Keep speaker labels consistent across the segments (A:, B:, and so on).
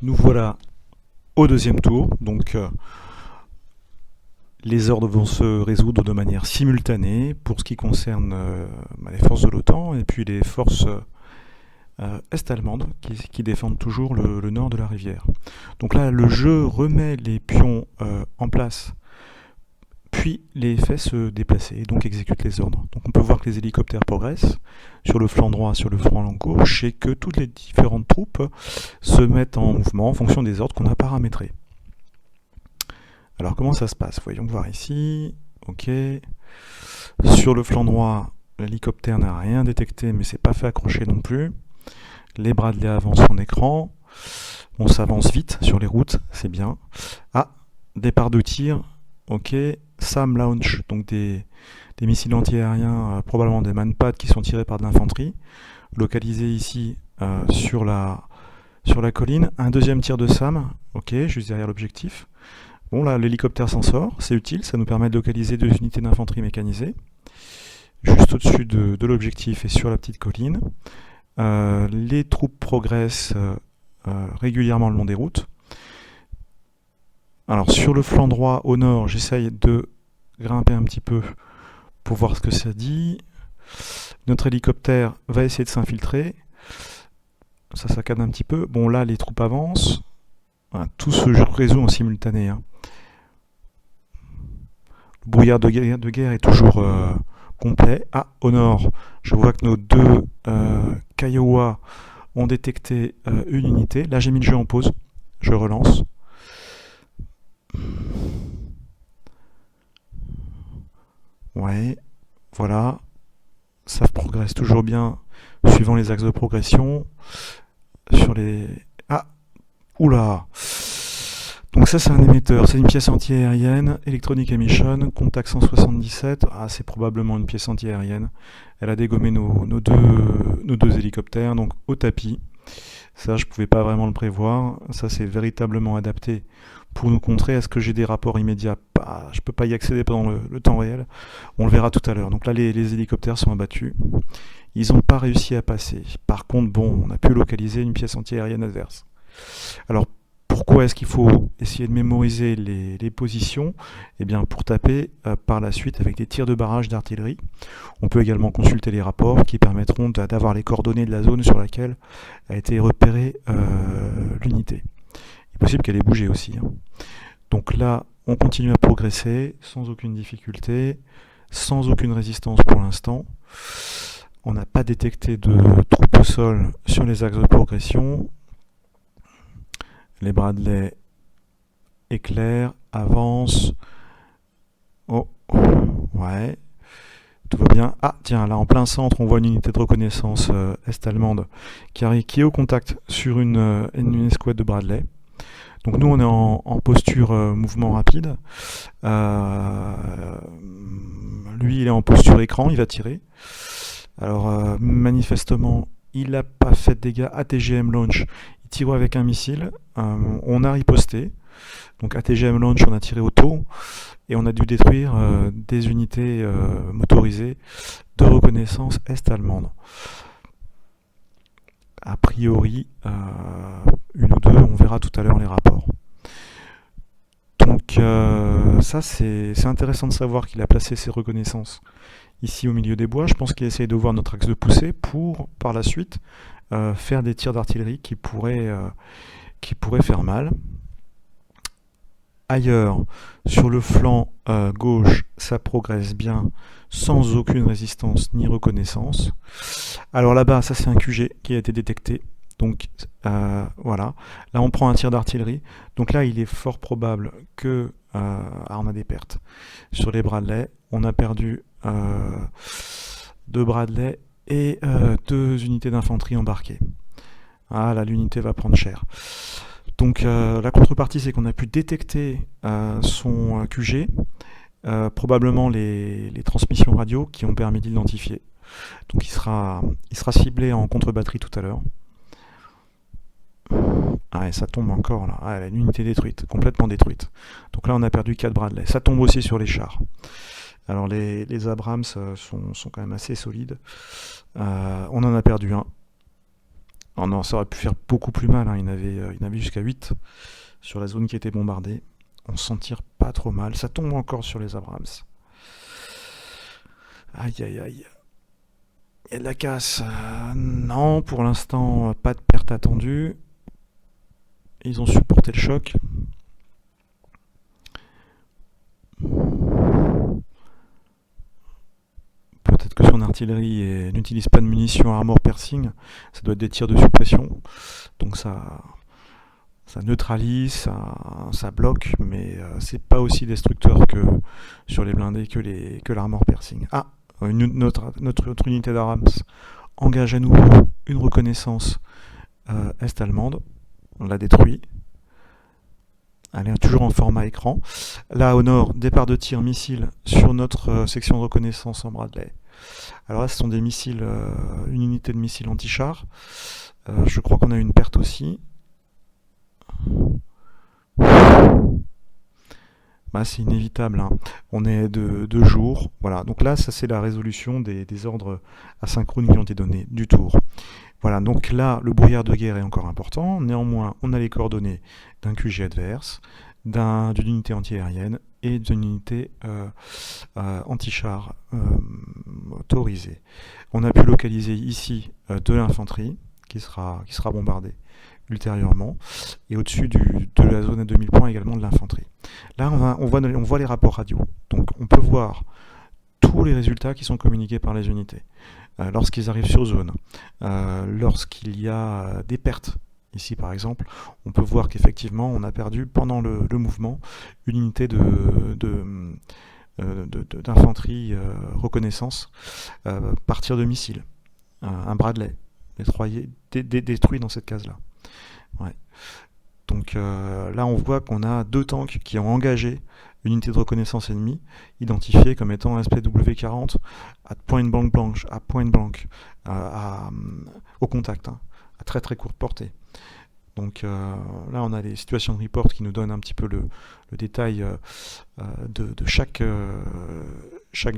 A: Nous voilà au deuxième tour, donc les ordres vont se résoudre de manière simultanée pour ce qui concerne les forces de l'OTAN et puis les forces est-allemandes qui défendent toujours le nord de la rivière. Donc là, le jeu remet les pions en place, puis les fait se déplacer et donc exécute les ordres. Donc on peut voir que les hélicoptères progressent sur le flanc droit, sur le flanc gauche, et que toutes les différentes troupes se mettent en mouvement en fonction des ordres qu'on a paramétrés. Alors comment ça se passe? Voyons voir ici. Ok. Sur le flanc droit, l'hélicoptère n'a rien détecté, mais c'est pas fait accrocher non plus. Les Bradley avancent en écran. On s'avance vite sur les routes, c'est bien. Ah, départ de tir. Ok. SAM launch, donc des missiles antiaériens, probablement des manpads qui sont tirés par de l'infanterie, localisés ici sur la colline. Un deuxième tir de SAM, ok, juste derrière l'objectif. Bon, là, l'hélicoptère s'en sort, c'est utile, ça nous permet de localiser deux unités d'infanterie mécanisée, juste au-dessus de l'objectif et sur la petite colline. Les troupes progressent régulièrement le long des routes. Alors sur le flanc droit au nord, j'essaye de grimper un petit peu pour voir ce que ça dit. Notre hélicoptère va essayer de s'infiltrer. Ça saccade un petit peu. Bon, là les troupes avancent. Voilà, tout se résout en simultané. Le brouillard de guerre est toujours complet. Ah, au nord, je vois que nos deux Kiowa ont détecté une unité. Là j'ai mis le jeu en pause. Je relance. Ouais, voilà, ça progresse toujours bien suivant les axes de progression. Sur les... Ah, oula. Donc ça c'est un émetteur, c'est une pièce anti-aérienne, Electronic Emission, contact 177. Ah, c'est probablement une pièce anti-aérienne. Elle a dégommé nos deux hélicoptères, donc au tapis. Ça, je ne pouvais pas vraiment le prévoir. Ça, c'est véritablement adapté pour nous contrer. Est-ce que j'ai des rapports immédiats? Je ne peux pas y accéder pendant le temps réel. On le verra tout à l'heure. Donc là, les hélicoptères sont abattus. Ils n'ont pas réussi à passer. Par contre, bon, on a pu localiser une pièce anti-aérienne adverse. Alors, pourquoi est-ce qu'il faut essayer de mémoriser les positions? Eh bien, pour taper par la suite avec des tirs de barrage d'artillerie. On peut également consulter les rapports qui permettront d'avoir les coordonnées de la zone sur laquelle a été repérée l'unité. Il est possible qu'elle ait bougé aussi. Donc là, on continue à progresser sans aucune difficulté, sans aucune résistance pour l'instant. On n'a pas détecté de troupes au sol sur les axes de progression. Les Bradley éclairent, avancent. Oh, ouais, tout va bien. Ah, tiens, là en plein centre, on voit une unité de reconnaissance est-allemande qui est au contact sur une escouade de Bradley. Donc nous, on est en posture mouvement rapide. Lui, il est en posture écran, il va tirer. Alors, manifestement, il n'a pas fait de dégâts. ATGM launch, il tire avec un missile. On a riposté. Donc ATGM launch, on a tiré auto. Et on a dû détruire des unités motorisées de reconnaissance est-allemande. A priori, une ou deux, on verra tout à l'heure les rapports. Donc ça, c'est intéressant de savoir qu'il a placé ses reconnaissances ici au milieu des bois. Je pense qu'il essaye de voir notre axe de poussée pour, par la suite, faire des tirs d'artillerie qui pourraient faire mal. Ailleurs, sur le flanc gauche, ça progresse bien, sans aucune résistance ni reconnaissance. Alors là-bas, ça c'est un QG qui a été détecté. Donc voilà, là on prend un tir d'artillerie. Donc là, il est fort probable que... on a des pertes sur les Bradley. On a perdu 2 Bradley et 2 unités d'infanterie embarquées. Ah là, l'unité va prendre cher. Donc la contrepartie, c'est qu'on a pu détecter son QG, probablement les transmissions radio qui ont permis d'identifier. Donc il sera ciblé en contre-batterie tout à l'heure. Ah, et ça tombe encore là. Ah, l'unité détruite, complètement détruite. Donc là, on a perdu 4 Bradley. Ça tombe aussi sur les chars. Alors les Abrams sont quand même assez solides. On en a perdu un. Oh non, ça aurait pu faire beaucoup plus mal. Hein. Il y en avait jusqu'à 8 sur la zone qui était bombardée. On s'en tire pas trop mal. Ça tombe encore sur les Abrams. Aïe aïe aïe. Il y a de la casse. Non, pour l'instant, pas de perte attendue. Ils ont supporté le choc. Peut-être que son artillerie n'utilise pas de munitions armor piercing. Ça doit être des tirs de suppression. Donc ça neutralise, ça bloque, mais c'est pas aussi destructeur que sur les blindés que l'armor piercing. Ah, notre unité d'Arams engage à nouveau une reconnaissance est-allemande. On l'a détruit. Elle est toujours en format écran. Là, au nord, départ de tir missile sur notre section de reconnaissance en Bradley. Alors là, ce sont des missiles, une unité de missiles anti-char. Je crois qu'on a une perte aussi. Bah, c'est inévitable. Hein. On est de 2 jours. Voilà. Donc là, ça c'est la résolution des ordres asynchrones qui ont été donnés du tour. Voilà. Donc là, le brouillard de guerre est encore important. Néanmoins, on a les coordonnées d'un QG adverse, d'une unité antiaérienne et d'une unité anti-char autorisée. On a pu localiser ici de l'infanterie qui sera bombardée ultérieurement, et au-dessus de la zone à 2000 points également de l'infanterie. Là, on voit les rapports radio. Donc on peut voir tous les résultats qui sont communiqués par les unités. Lorsqu'ils arrivent sur zone, lorsqu'il y a des pertes, ici par exemple, on peut voir qu'effectivement on a perdu pendant le mouvement une unité d'infanterie reconnaissance par tir de missile. Un Bradley détruit dans cette case-là. Ouais. Donc là, on voit qu'on a 2 tanks qui ont engagé une unité de reconnaissance ennemie, identifiée comme étant SPW-40 à point blank, au contact, hein, à très très courte portée. Donc là, on a les situations de report qui nous donnent un petit peu le détail de chaque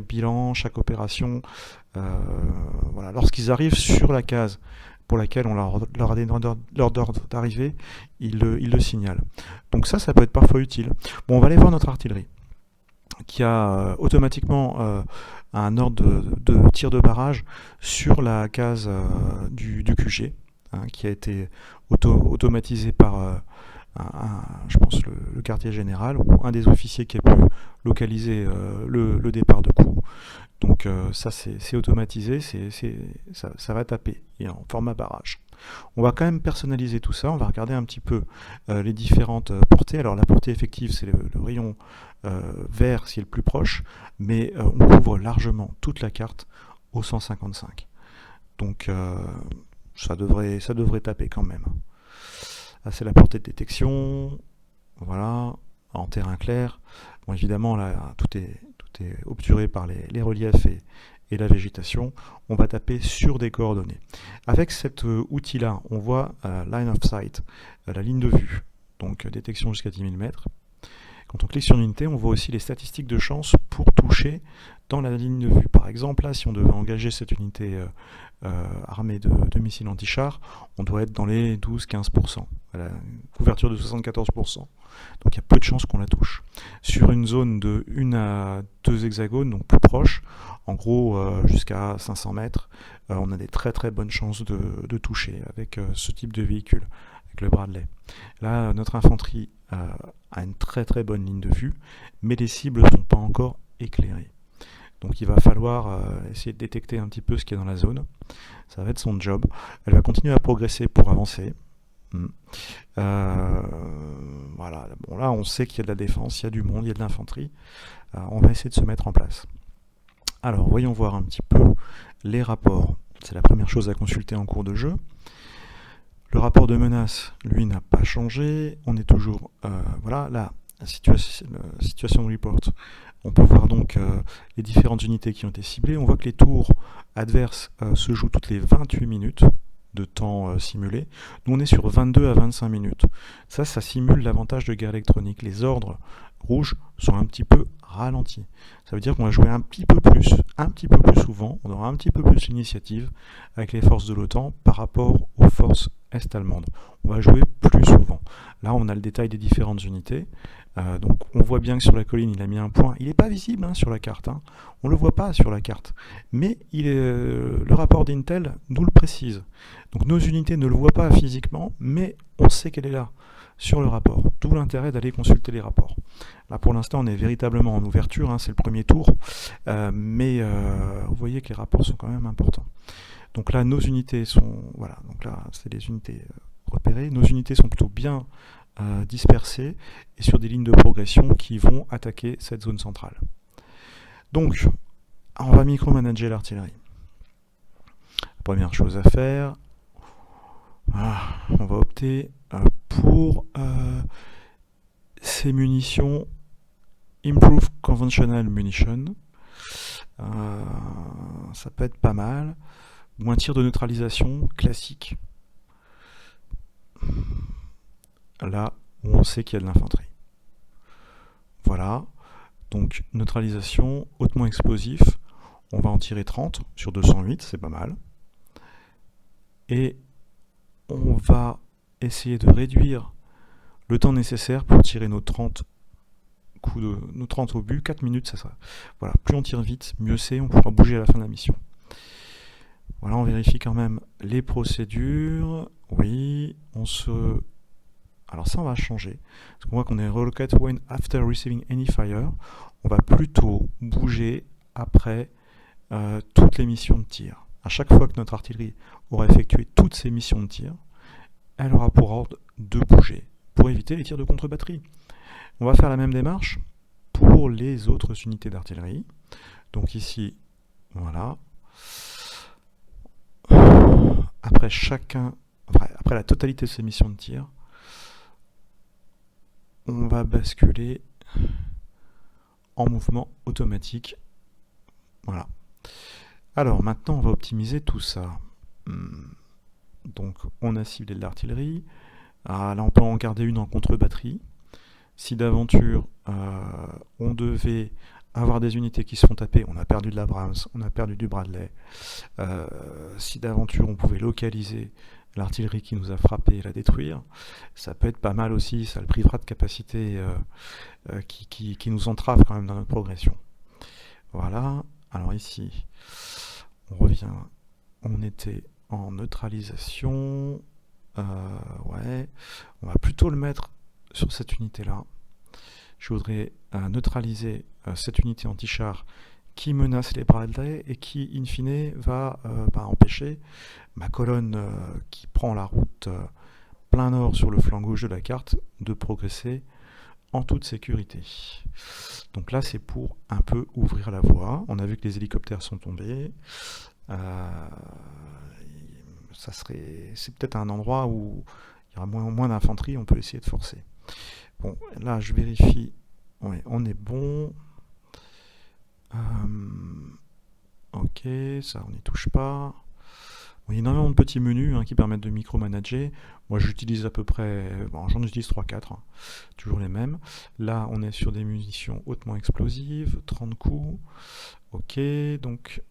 A: bilan, chaque opération. Voilà. Lorsqu'ils arrivent sur la case pour laquelle on leur a donné l'ordre d'arriver, ils le signalent. Donc ça peut être parfois utile. Bon, on va aller voir notre artillerie, qui a automatiquement un ordre de tir de barrage sur la case du QG, hein, qui a été automatisé par je pense le quartier général, ou un des officiers qui a pu localiser le départ de coup. Donc ça c'est automatisé, ça va taper, et en format barrage. On va quand même personnaliser tout ça, on va regarder un petit peu les différentes portées. Alors la portée effective, c'est le rayon vert s'il est le plus proche, mais on couvre largement toute la carte au 155. Donc ça devrait taper quand même. Là c'est la portée de détection, voilà, en terrain clair. Bon, évidemment là tout est obturé par les reliefs et la végétation. On va taper sur des coordonnées. Avec cet outil-là, on voit line of sight, la ligne de vue, donc détection jusqu'à 10 000 mètres. Quand on clique sur une unité, on voit aussi les statistiques de chance pour toucher dans la ligne de vue. Par exemple, là, si on devait engager cette unité armée de missiles anti-chars, on doit être dans les 12-15%, à la couverture de 74%. Donc il y a peu de chances qu'on la touche. Sur une zone de 1 à 2 hexagones, donc plus proche, en gros jusqu'à 500 mètres, on a des très très bonnes chances de toucher avec ce type de véhicule, avec le Bradley. Là, notre infanterie a une très très bonne ligne de vue, mais les cibles ne sont pas encore éclairées. Donc il va falloir essayer de détecter un petit peu ce qui est dans la zone. Ça va être son job. Elle va continuer à progresser pour avancer. Voilà. Bon, là on sait qu'il y a de la défense, il y a du monde, il y a de l'infanterie. On va essayer de se mettre en place. Alors voyons voir un petit peu les rapports. C'est la première chose à consulter en cours de jeu. Le rapport de menace, lui, n'a pas changé. On est toujours, voilà, là, la situation report. On peut voir donc les différentes unités qui ont été ciblées. On voit que les tours adverses se jouent toutes les 28 minutes de temps simulé. Nous, on est sur 22 à 25 minutes. Ça simule l'avantage de guerre électronique. Les ordres rouges sont un petit peu ralentis. Ça veut dire qu'on va jouer un petit peu plus souvent, on aura un petit peu plus d'initiative avec les forces de l'OTAN par rapport aux forces est-allemandes. On va jouer plus souvent. Là, on a le détail des différentes unités. Donc on voit bien que sur la colline, il a mis un point. Il n'est pas visible sur la carte. On ne le voit pas sur la carte. Mais le rapport d'Intel nous le précise. Donc nos unités ne le voient pas physiquement, mais on sait qu'elle est là sur le rapport. D'où l'intérêt d'aller consulter les rapports. Là pour l'instant, on est véritablement en ouverture. C'est le premier tour. Mais vous voyez que les rapports sont quand même importants. Donc là, nos unités sont... Voilà, donc là, c'est les unités repérées. Nos unités sont plutôt bien dispersés et sur des lignes de progression qui vont attaquer cette zone centrale. Donc, on va micromanager l'artillerie. Première chose à faire, on va opter pour ces munitions Improved Conventional Munition. Ça peut être pas mal. Ou un tir de neutralisation classique. Là où on sait qu'il y a de l'infanterie. Voilà, donc neutralisation, hautement explosif, on va en tirer 30 sur 208, c'est pas mal. Et on va essayer de réduire le temps nécessaire pour tirer nos 30 nos 30 obus, 4 minutes, ça sera. Voilà, plus on tire vite, mieux c'est, on pourra bouger à la fin de la mission. Voilà, on vérifie quand même les procédures. Oui, alors ça, on va changer. Parce qu'on voit qu'on est relocate when after receiving any fire. On va plutôt bouger après toutes les missions de tir. À chaque fois que notre artillerie aura effectué toutes ses missions de tir, elle aura pour ordre de bouger, pour éviter les tirs de contre-batterie. On va faire la même démarche pour les autres unités d'artillerie. Donc ici, voilà. Après la totalité de ces missions de tir, on va basculer en mouvement automatique. Voilà. Alors maintenant, on va optimiser tout ça. Donc, on a ciblé de l'artillerie. Là, on peut en garder une en contre-batterie. Si d'aventure, on devait avoir des unités qui se font taper, on a perdu de l'Abrams, on a perdu du Bradley. Si d'aventure, on pouvait localiser l'artillerie qui nous a frappé et la détruire, ça peut être pas mal aussi, ça le privera de capacité qui nous entrave quand même dans notre progression. Voilà, alors ici, on revient, on était en neutralisation, ouais, on va plutôt le mettre sur cette unité-là. Je voudrais neutraliser cette unité anti-char qui menace les Bradley et qui, in fine, va empêcher ma colonne qui prend la route plein nord sur le flanc gauche de la carte de progresser en toute sécurité. Donc là, c'est pour un peu ouvrir la voie. On a vu que les hélicoptères sont tombés. C'est peut-être un endroit où il y aura moins d'infanterie, on peut essayer de forcer. Bon, là, je vérifie. Ouais, on est bon. Ok, ça on n'y touche pas. Bon, il y a énormément de petits menus qui permettent de micromanager. Moi j'utilise à peu près, j'en utilise 3-4, toujours les mêmes. Là on est sur des munitions hautement explosives, 30 coups. Ok, donc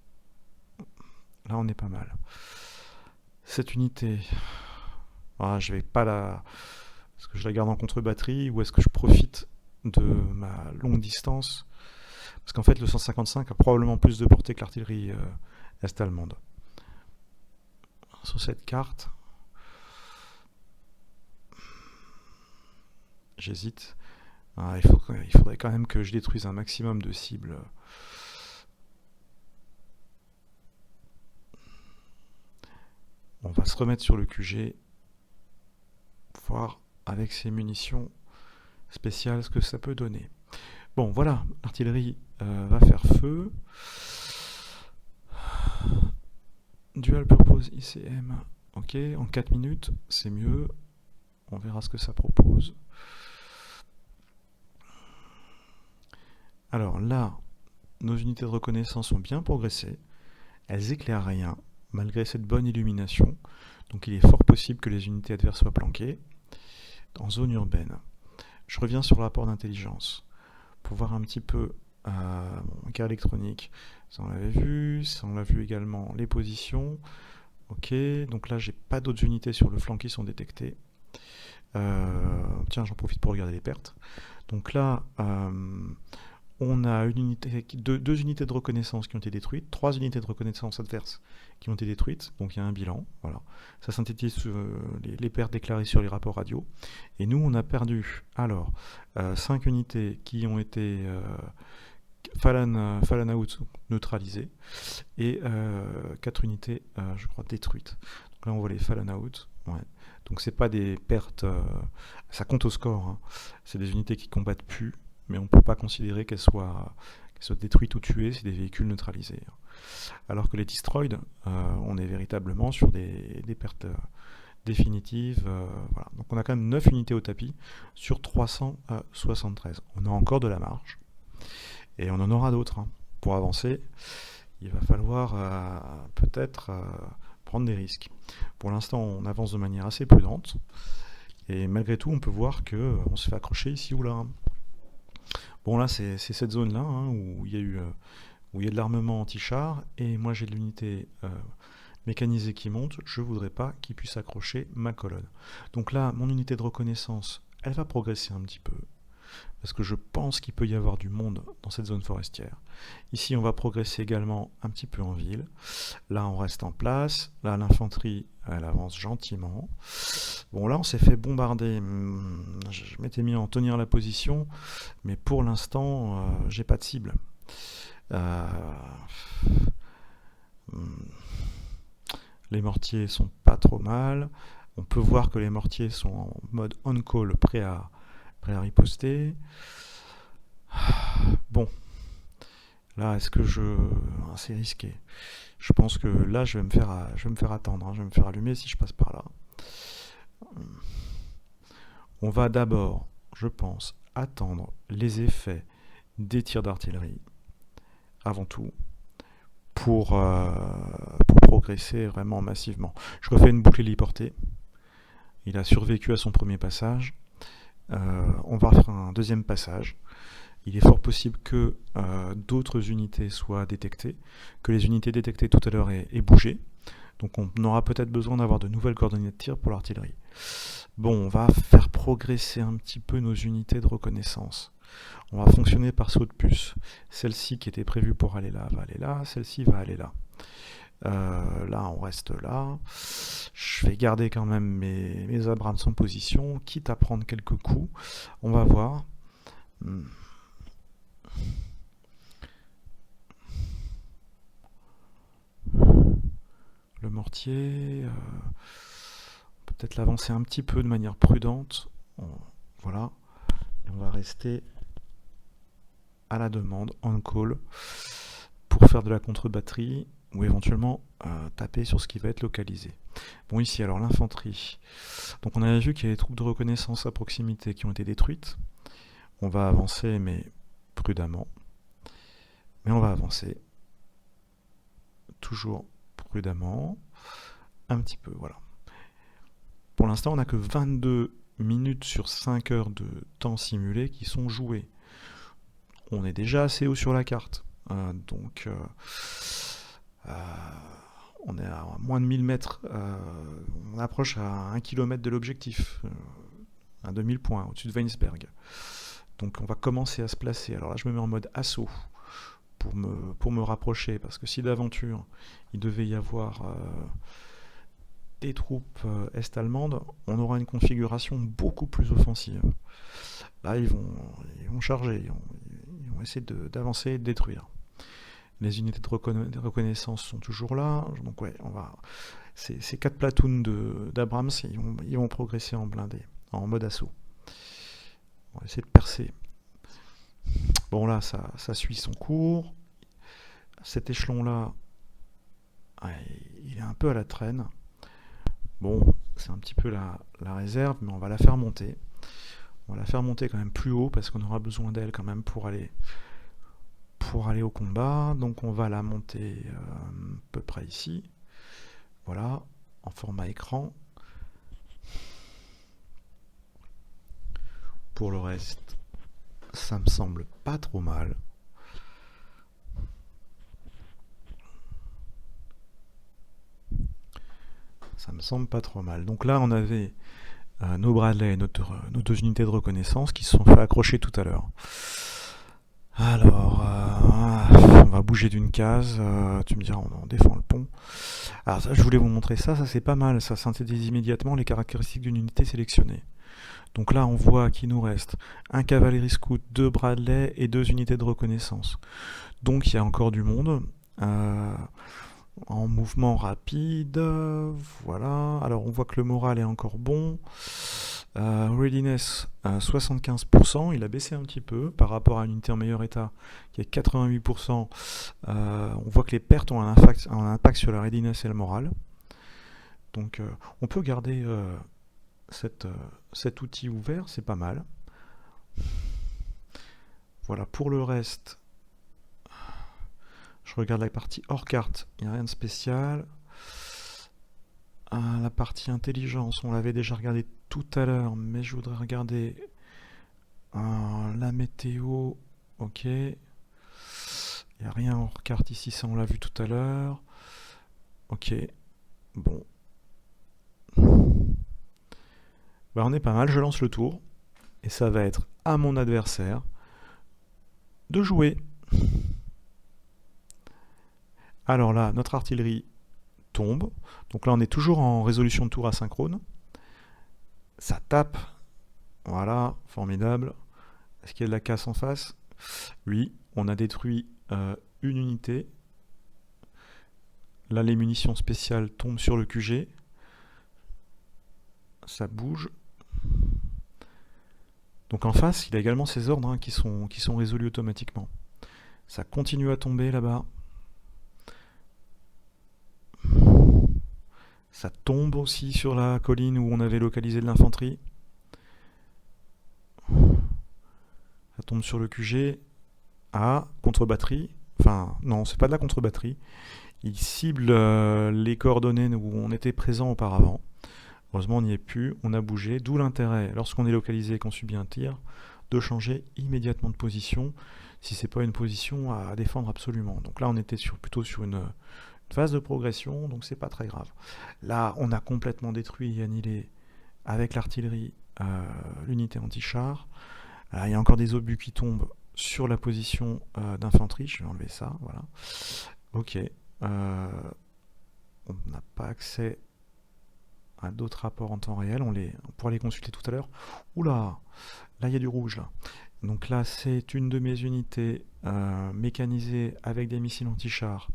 A: là on est pas mal. Cette unité, je vais pas la... Est-ce que je la garde en contre-batterie ou est-ce que je profite de ma longue distance? Parce qu'en fait, le 155 a probablement plus de portée que l'artillerie est-allemande. Sur cette carte, j'hésite. Il faudrait quand même que je détruise un maximum de cibles. On va se remettre sur le QG, voir avec ces munitions spéciales ce que ça peut donner. Bon, voilà, l'artillerie va faire feu. Dual Purpose ICM, Ok, en 4 minutes, c'est mieux. On verra ce que ça propose. Alors là, nos unités de reconnaissance ont bien progressé. Elles éclairent rien, malgré cette bonne illumination. Donc il est fort possible que les unités adverses soient planquées en zone urbaine. Je reviens sur le rapport d'intelligence pour voir un petit peu mon cas électronique. Ça on l'avait vu, ça on l'a vu également les positions. Ok, donc là j'ai pas d'autres unités sur le flanc qui sont détectées. Tiens, j'en profite pour regarder les pertes. Donc là, on a deux unités de reconnaissance qui ont été détruites, 3 unités de reconnaissance adverses qui ont été détruites, donc il y a un bilan, voilà. Ça synthétise les pertes déclarées sur les rapports radio. Et nous, on a perdu, alors, 5 unités qui ont été fallen out, neutralisées, et 4 unités, je crois, détruites. Donc là, on voit les fallen out, ouais. Donc c'est pas des pertes, ça compte au score, hein. C'est des unités qui combattent plus, mais on ne peut pas considérer qu'elles soient détruites ou tuées, c'est des véhicules neutralisés. Alors que les destroyed, on est véritablement sur des pertes définitives. Voilà. Donc on a quand même 9 unités au tapis sur 373. On a encore de la marge, et on en aura d'autres. Hein. Pour avancer, il va falloir peut-être prendre des risques. Pour l'instant, on avance de manière assez prudente, et malgré tout, on peut voir qu'on se fait accrocher ici ou là. Bon, là, c'est cette zone-là hein, où il y a de l'armement anti-char, et moi j'ai de l'unité mécanisée qui monte. Je voudrais pas qu'il puisse accrocher ma colonne. Donc là, mon unité de reconnaissance, elle va progresser un petit peu, parce que je pense qu'il peut y avoir du monde dans cette zone forestière. Ici, on va progresser également un petit peu en ville. Là, on reste en place. Là, l'infanterie, elle avance gentiment. Bon, là, on s'est fait bombarder. Je m'étais mis à en tenir la position, mais pour l'instant, j'ai pas de cible. Les mortiers sont pas trop mal. On peut voir que les mortiers sont en mode on-call, prêts à riposter. Bon, là, est-ce que c'est risqué. Je pense que là, je vais me faire attendre. Hein. Je vais me faire allumer si je passe par là. On va d'abord, je pense, attendre les effets des tirs d'artillerie, avant tout, pour progresser vraiment massivement. Je refais une boucle héliportée. Il a survécu à son premier passage. On va faire un deuxième passage. Il est fort possible que d'autres unités soient détectées, que les unités détectées tout à l'heure aient bougé. Donc on aura peut-être besoin d'avoir de nouvelles coordonnées de tir pour l'artillerie. Bon, on va faire progresser un petit peu nos unités de reconnaissance. On va fonctionner par saut de puce. Celle-ci qui était prévue pour aller là va aller là, celle-ci va aller là. Là, on reste là. Je vais garder quand même mes Abrams en position, quitte à prendre quelques coups. On va voir. Le mortier, on peut peut-être l'avancer un petit peu de manière prudente. Voilà. Et on va rester à la demande, on call, pour faire de la contre-batterie ou éventuellement taper sur ce qui va être localisé. Bon, ici, alors l'infanterie. Donc on avait vu qu'il y a des troupes de reconnaissance à proximité qui ont été détruites. On va avancer, mais prudemment. Mais on va avancer. Toujours prudemment. Un petit peu, voilà. Pour l'instant, on n'a que 22 minutes sur 5 heures de temps simulé qui sont joués. On est déjà assez haut sur la carte. Donc, on est à moins de 1000 mètres. On approche à 1 km de l'objectif. À 2000 points, au-dessus de Weinsberg. Donc, on va commencer à se placer. Alors là, je me mets en mode assaut pour me rapprocher. Parce que si d'aventure, il devait y avoir des troupes est-allemandes, on aura une configuration beaucoup plus offensive. Là, ils vont charger, ils vont essayer d'avancer et de détruire. Les unités de reconnaissance sont toujours là, donc ouais, ces 4 platoons d'Abrams, ils vont progresser en blindé, en mode assaut. On va essayer de percer. Bon là, ça suit son cours. Cet échelon-là, il est un peu à la traîne. Bon, c'est un petit peu la réserve, mais on va la faire monter. On va la faire monter quand même plus haut parce qu'on aura besoin d'elle quand même pour aller au combat. Donc on va la monter à peu près ici. Voilà, en format écran. Pour le reste, ça me semble pas trop mal. Ça me semble pas trop mal. Donc là, on avait nos Bradley et nos deux unités de reconnaissance qui se sont fait accrocher tout à l'heure. Alors, on va bouger d'une case. Tu me diras, on défend le pont. Alors ça, je voulais vous montrer ça. Ça, c'est pas mal. Ça synthétise immédiatement les caractéristiques d'une unité sélectionnée. Donc là, on voit qu'il nous reste un cavalerie scout, 2 Bradley et 2 unités de reconnaissance. Donc il y a encore du monde. En mouvement rapide, voilà. Alors on voit que le moral est encore bon. Readiness 75%, il a baissé un petit peu par rapport à une unité en meilleur état qui est 88%. On voit que les pertes ont un impact sur la readiness et le moral. Donc on peut garder cet outil ouvert, c'est pas mal. Voilà, pour le reste, je regarde la partie hors carte, il n'y a rien de spécial. La partie intelligence, on l'avait déjà regardé tout à l'heure, mais je voudrais regarder la météo. Ok. Il n'y a rien hors carte ici, ça on l'a vu tout à l'heure. Ok. Bon. Bah, on est pas mal, je lance le tour. Et ça va être à mon adversaire de jouer. Alors là, notre artillerie tombe. Donc là, on est toujours en résolution de tour asynchrone. Ça tape. Voilà, formidable. Est-ce qu'il y a de la casse en face? Oui, on a détruit une unité. Là, les munitions spéciales tombent sur le QG. Ça bouge. Donc en face, il y a également ces ordres qui sont résolus automatiquement. Ça continue à tomber là-bas. Ça tombe aussi sur la colline où on avait localisé de l'infanterie. Ça tombe sur le QG. Ah, contre-batterie. Enfin, non, c'est pas de la contre-batterie. Il cible les coordonnées où on était présent auparavant. Heureusement, on n'y est plus. On a bougé. D'où l'intérêt, lorsqu'on est localisé et qu'on subit un tir, de changer immédiatement de position si c'est pas une position à défendre absolument. Donc là, on était plutôt sur une phase de progression, donc c'est pas très grave. Là, on a complètement détruit et annihilé avec l'artillerie l'unité anti-char. Il y a encore des obus qui tombent sur la position d'infanterie. Je vais enlever ça, voilà. Ok. On n'a pas accès à d'autres rapports en temps réel. On pourra les consulter tout à l'heure. Oula, là il y a du rouge là. Donc là, c'est une de mes unités mécanisées avec des missiles anti-char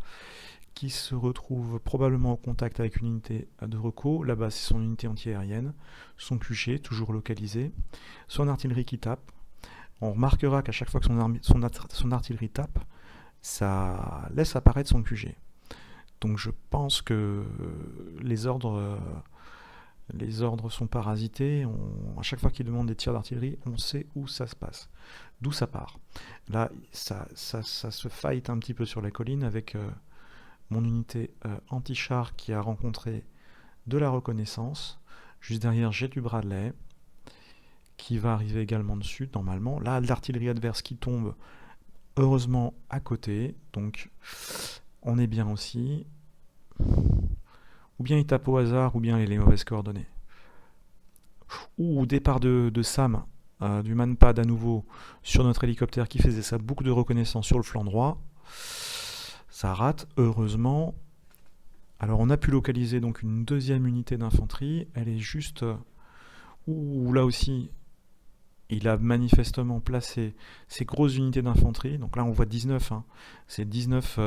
A: qui se retrouve probablement en contact avec une unité de reco. Là-bas, c'est son unité anti-aérienne, son QG, toujours localisé, son artillerie qui tape. On remarquera qu'à chaque fois que son artillerie tape, ça laisse apparaître son QG. Donc je pense que les ordres sont parasités. À chaque fois qu'il demande des tirs d'artillerie, on sait où ça se passe, d'où ça part. Là, ça se fight un petit peu sur la colline avec mon unité anti-char qui a rencontré de la reconnaissance. Juste derrière, j'ai du Bradley qui va arriver également dessus, normalement. Là, l'artillerie adverse qui tombe, heureusement, à côté. Donc, on est bien aussi. Ou bien il tape au hasard, ou bien il a les mauvaises coordonnées. Ou départ de Sam, du manpad à nouveau, sur notre hélicoptère qui faisait sa boucle de reconnaissance sur le flanc droit. Ça rate, heureusement. Alors on a pu localiser donc une deuxième unité d'infanterie. Elle est juste... Ouh, là aussi, il a manifestement placé ces grosses unités d'infanterie. Donc là on voit 19, c'est 19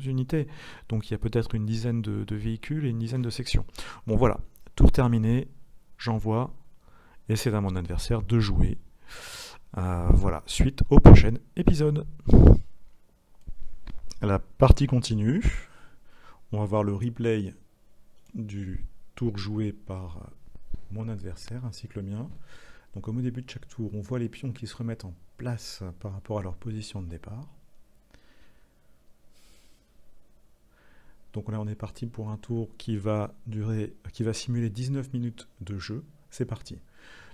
A: unités. Donc il y a peut-être une dizaine de véhicules et une dizaine de sections. Bon voilà, tour terminé, j'envoie, et c'est à mon adversaire de jouer. Voilà, suite au prochain épisode. La partie continue. On va voir le replay du tour joué par mon adversaire ainsi que le mien. Donc comme au début de chaque tour, on voit les pions qui se remettent en place par rapport à leur position de départ. Donc là on est parti pour un tour qui va simuler 19 minutes de jeu. C'est parti.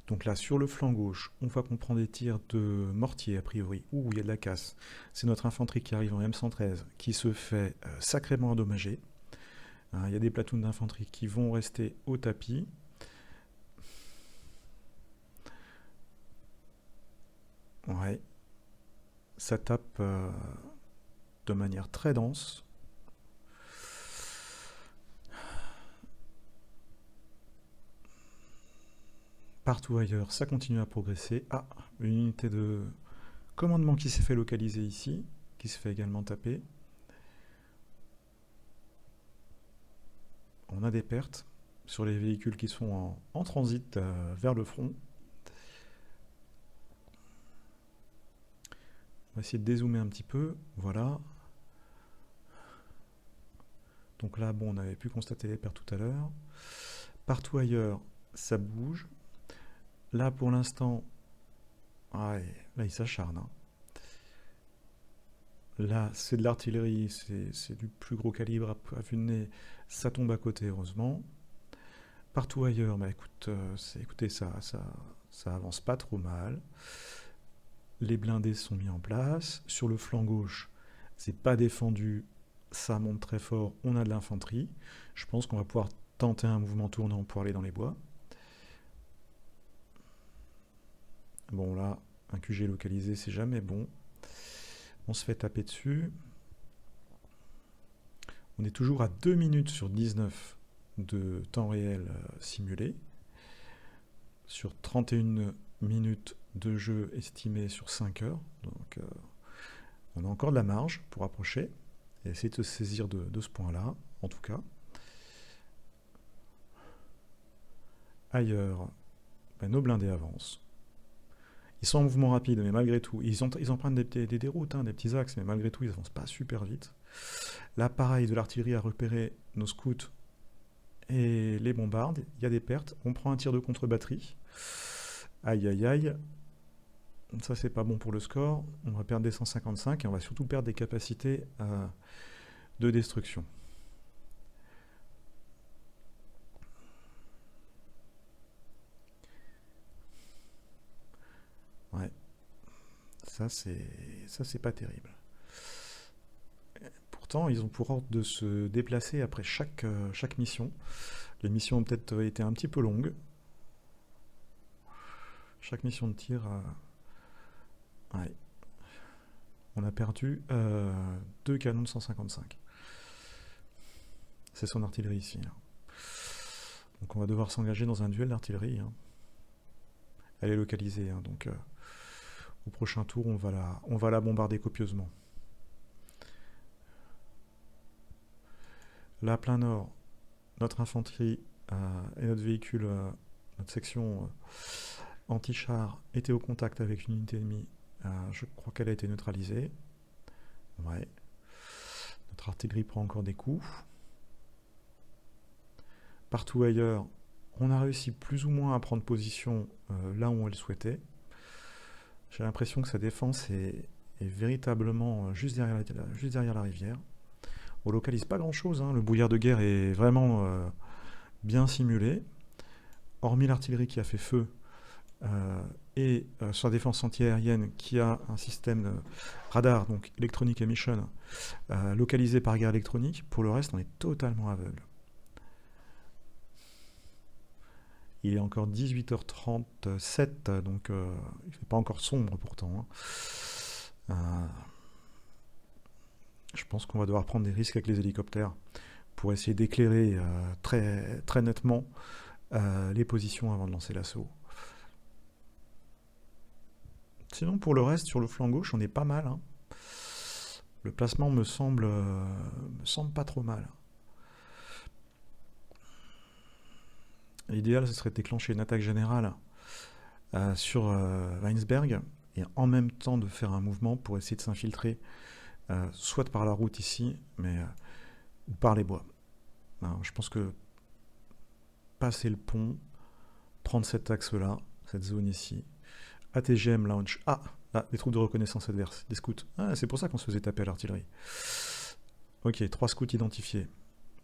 A: Donc là sur le flanc gauche, on voit qu'on prend des tirs de mortier a priori. Ouh, il y a de la casse. C'est notre infanterie qui arrive en M113 qui se fait sacrément endommager. Il y a des platoons d'infanterie qui vont rester au tapis. Ouais, ça tape de manière très dense. Partout ailleurs, ça continue à progresser. Ah, une unité de commandement qui s'est fait localiser ici, qui se fait également taper. On a des pertes sur les véhicules qui sont en transit vers le front. On va essayer de dézoomer un petit peu. Voilà. Donc là, bon, on avait pu constater les pertes tout à l'heure. Partout ailleurs, ça bouge. Là, pour l'instant, ouais, là, il s'acharne. Hein. Là, c'est de l'artillerie, c'est du plus gros calibre à vue de nez. Ça tombe à côté, heureusement. Partout ailleurs, bah écoutez, ça avance pas trop mal. Les blindés sont mis en place. Sur le flanc gauche, c'est pas défendu, ça monte très fort, on a de l'infanterie. Je pense qu'on va pouvoir tenter un mouvement tournant pour aller dans les bois. Bon là, un QG localisé, c'est jamais bon. On se fait taper dessus. On est toujours à 2 minutes sur 19 de temps réel simulé. Sur 31 minutes de jeu estimé sur 5 heures. Donc on a encore de la marge pour approcher et essayer de se saisir de ce point-là, en tout cas. Ailleurs, nos blindés avancent. Ils sont en mouvement rapide, mais malgré tout, ils empruntent des déroutes, des petits axes, mais malgré tout, ils avancent pas super vite. Là, pareil, de l'artillerie a repéré nos scouts et les bombarde. Il y a des pertes. On prend un tir de contre-batterie. Aïe, aïe, aïe. Ça, c'est pas bon pour le score. On va perdre des 155 et on va surtout perdre des capacités de destruction. Ouais. Ça, c'est pas terrible. Pourtant, ils ont pour ordre de se déplacer après chaque mission. Les missions ont peut-être été un petit peu longues. Chaque mission de tir... ouais. On a perdu 2 canons de 155. C'est son artillerie ici. Hein. Donc on va devoir s'engager dans un duel d'artillerie. Hein. Elle est localisée, hein, donc au prochain tour, on va la bombarder copieusement. Là, plein nord, notre infanterie et notre véhicule, notre section anti-char était au contact avec une unité ennemie. Je crois qu'elle a été neutralisée. Ouais. Notre artillerie prend encore des coups. Partout ailleurs, on a réussi plus ou moins à prendre position là où on le souhaitait. J'ai l'impression que sa défense est véritablement juste derrière la rivière. On localise pas grand chose, hein. Le brouillard de guerre est vraiment bien simulé. Hormis l'artillerie qui a fait feu et sa défense anti-aérienne qui a un système radar, donc Electronic Emission, localisé par guerre électronique, pour le reste on est totalement aveugle. Il est encore 18h37, donc il ne fait pas encore sombre pourtant. Hein. Je pense qu'on va devoir prendre des risques avec les hélicoptères pour essayer d'éclairer très, très nettement les positions avant de lancer l'assaut. Sinon, pour le reste, sur le flanc gauche, on est pas mal. Hein. Le placement me semble pas trop mal. L'idéal, ce serait de déclencher une attaque générale sur Weinsberg et en même temps de faire un mouvement pour essayer de s'infiltrer soit par la route ici, ou par les bois. Alors, je pense que passer le pont, prendre cet axe-là, cette zone ici. ATGM launch. Ah, là, des troupes de reconnaissance adverse, des scouts. Ah, c'est pour ça qu'on se faisait taper à l'artillerie. Ok, 3 scouts identifiés.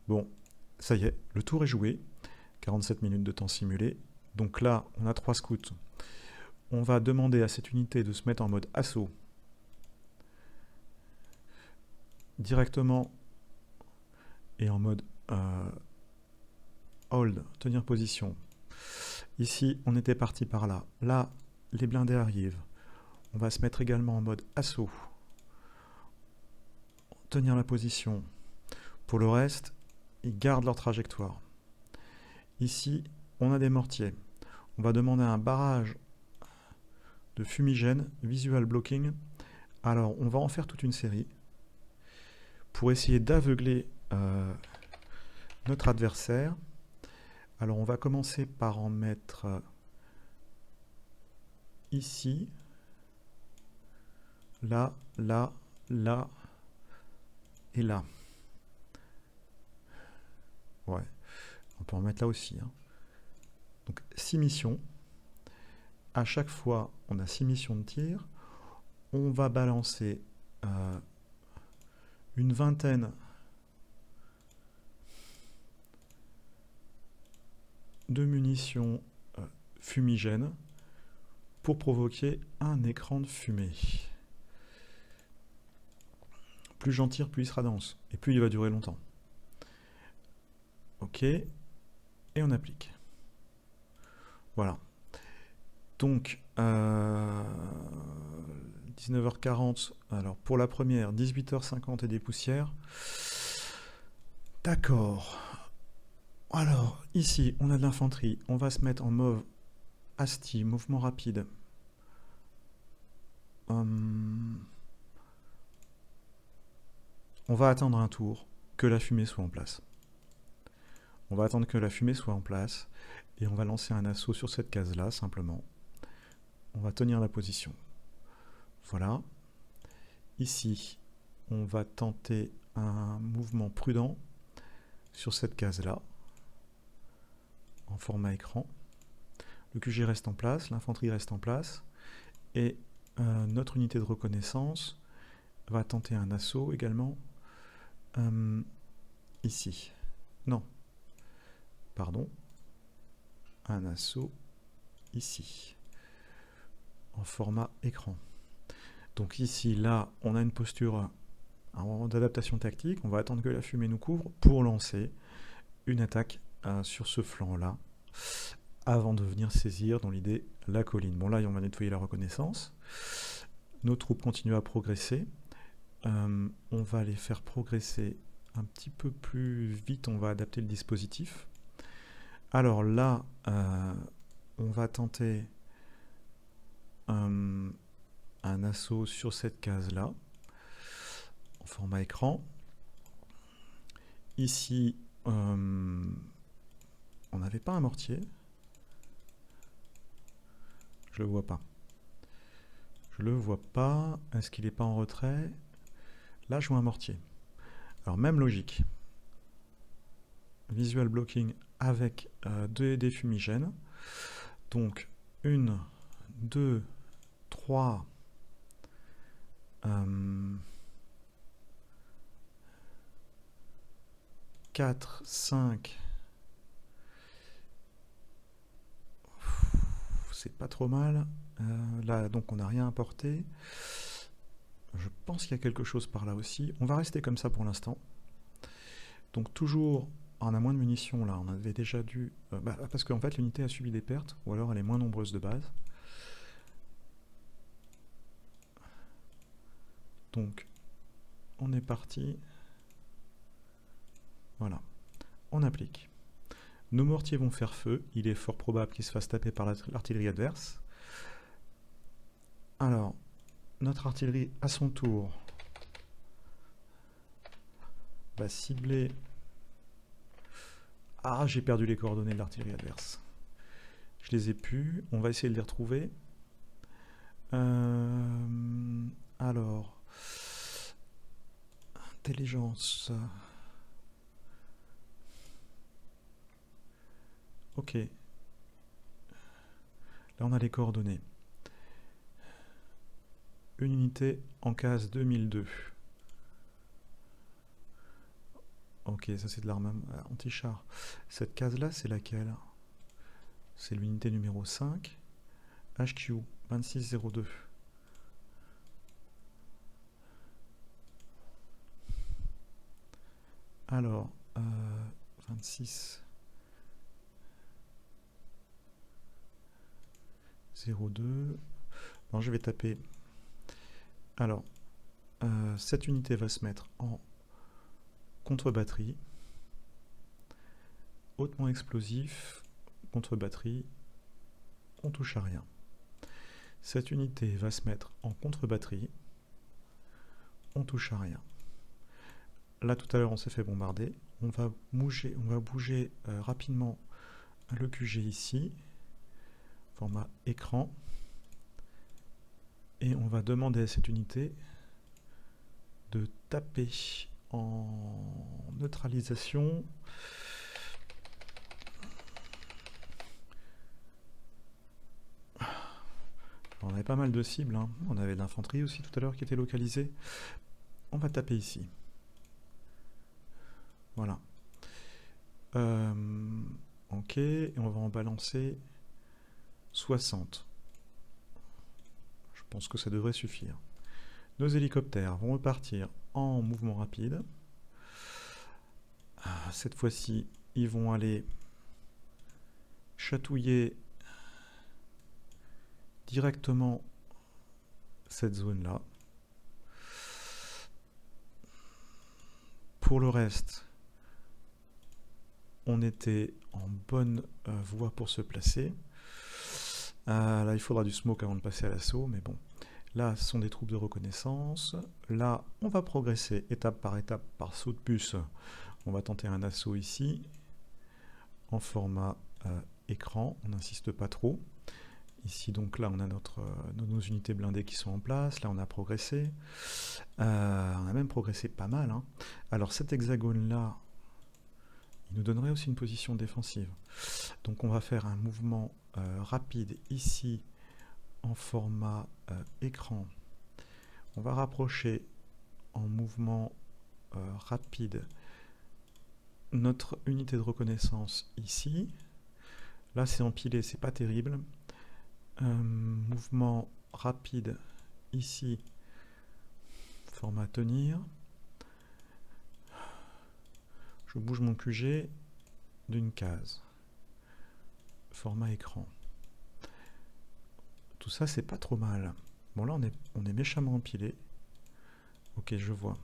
A: Bon, ça y est, le tour est joué. 47 minutes de temps simulé. Donc là, on a 3 scouts. On va demander à cette unité de se mettre en mode assaut. Directement et en mode hold, tenir position. Ici, on était parti par là. Là, les blindés arrivent. On va se mettre également en mode assaut. Tenir la position. Pour le reste, ils gardent leur trajectoire. Ici, on a des mortiers. On va demander un barrage de fumigène, visual blocking. Alors, on va en faire toute une série pour essayer d'aveugler notre adversaire. Alors, on va commencer par en mettre ici, là, là, là et là. Ouais, on peut en mettre là aussi. Hein. Donc, 6 missions. À chaque fois, on a 6 missions de tir. On va balancer une vingtaine de munitions fumigènes pour provoquer un écran de fumée. Plus j'en tire, plus il sera dense. Et plus il va durer longtemps. Ok. Et on applique. Voilà. Donc, 19h40. Alors, pour la première, 18h50 et des poussières. D'accord. Alors, ici, on a de l'infanterie. On va se mettre en mauve ASTI, mouvement rapide. On va attendre un tour que la fumée soit en place. On va attendre que la fumée soit en place et on va lancer un assaut sur cette case-là, simplement. On va tenir la position. Voilà. Ici, on va tenter un mouvement prudent sur cette case-là, en format écran. Le QG reste en place, l'infanterie reste en place, et notre unité de reconnaissance va tenter un assaut également ici. Non. Pardon. Un assaut ici, en format écran. Donc ici, là, on a une posture d'adaptation tactique. On va attendre que la fumée nous couvre pour lancer une attaque sur ce flanc-là, avant de venir saisir, dans l'idée, la colline. Bon, là, on va nettoyer la reconnaissance. Nos troupes continuent à progresser. On va les faire progresser un petit peu plus vite. On va adapter le dispositif. Alors là, on va tenter un assaut sur cette case-là, en format écran. Ici, on n'avait pas un mortier. Je le vois pas. Je le vois pas. Est-ce qu'il n'est pas en retrait? Là, je vois un mortier. Alors, même logique. Visual blocking avec des fumigènes. Donc, 1, 2, 3, 4, 5. C'est pas trop mal. Là, donc, on n'a rien apporté. Je pense qu'il y a quelque chose par là aussi. On va rester comme ça pour l'instant. Donc, toujours, on a moins de munitions là. On avait déjà dû... parce qu'en fait, l'unité a subi des pertes, ou alors elle est moins nombreuse de base. Donc, on est parti. Voilà. On applique. Nos mortiers vont faire feu. Il est fort probable qu'ils se fassent taper par l'artillerie adverse. Alors, notre artillerie, à son tour, va cibler... Ah, j'ai perdu les coordonnées de l'artillerie adverse. Je les ai plus. On va essayer de les retrouver. Alors... Intelligence... Ok. Là, on a les coordonnées. Une unité en case 2002. Ok, ça c'est de l'arme anti-char. Cette case-là, c'est laquelle? C'est l'unité numéro 5. HQ 2602. Alors, 26 02. Non, je vais taper. Alors, cette unité va se mettre en contre-batterie, hautement explosif, contre-batterie, on touche à rien. Cette unité va se mettre en contre-batterie, on touche à rien. Là, tout à l'heure, on s'est fait bombarder. On va bouger rapidement le QG ici, format écran, et on va demander à cette unité de taper en neutralisation. On avait pas mal de cibles, hein. On avait de l'infanterie aussi tout à l'heure qui était localisée. On va taper ici. Voilà. Ok, et on va en balancer 60. Je pense que ça devrait suffire. Nos hélicoptères vont repartir en mouvement rapide. Cette fois-ci, ils vont aller chatouiller directement cette zone-là. Pour le reste, on était en bonne voie pour se placer. Là, il faudra du smoke avant de passer à l'assaut, mais bon. Là, ce sont des troupes de reconnaissance. Là, on va progresser étape, par saut de puce. On va tenter un assaut ici, en format écran. On n'insiste pas trop. Ici, donc là, on a nos unités blindées qui sont en place. Là, on a progressé. On a même progressé pas mal, hein. Alors, cet hexagone-là, il nous donnerait aussi une position défensive. Donc, on va faire un mouvement rapide ici, en format écran. On va rapprocher en mouvement rapide notre unité de reconnaissance ici. Là, c'est empilé, c'est pas terrible. Mouvement rapide ici, format tenir. Je bouge mon QG d'une case. Format écran. Tout ça, c'est pas trop mal. Bon, là, on est méchamment empilé. Ok, je vois.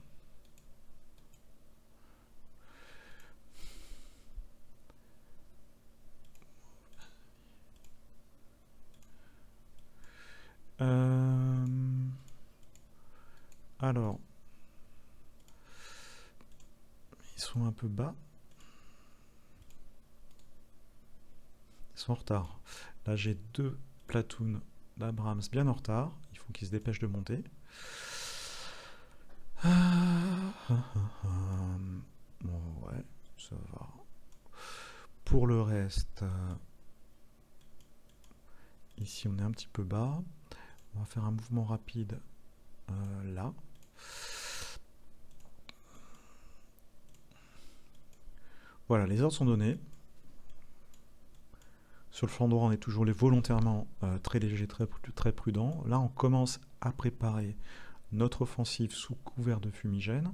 A: Alors, ils sont un peu bas. Ils sont en retard. Là, j'ai 2 platoons d'Abrams bien en retard. Il faut qu'ils se dépêchent de monter. Bon, ouais, ça va. Pour le reste, ici, on est un petit peu bas. On va faire un mouvement rapide là. Voilà, les ordres sont donnés. Sur le flanc droit, on est toujours volontairement très léger, très prudent. Là, on commence à préparer notre offensive sous couvert de fumigène,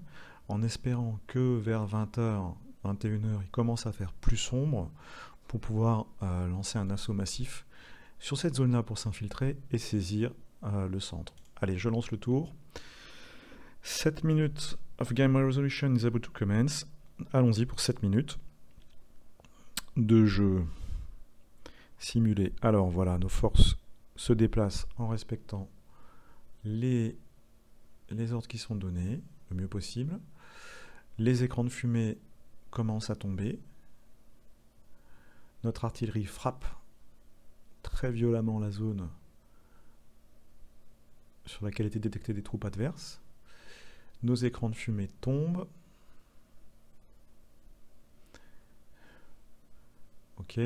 A: en espérant que vers 20h, 21h, il commence à faire plus sombre pour pouvoir lancer un assaut massif sur cette zone-là pour s'infiltrer et saisir le centre. Allez, je lance le tour. 7 minutes of game resolution is about to commence. Allons-y pour 7 minutes de jeu simulé. Alors voilà, nos forces se déplacent en respectant les ordres qui sont donnés le mieux possible. Les écrans de fumée commencent à tomber. Notre artillerie frappe très violemment la zone sur laquelle étaient détectées des troupes adverses. Nos écrans de fumée tombent. Ok.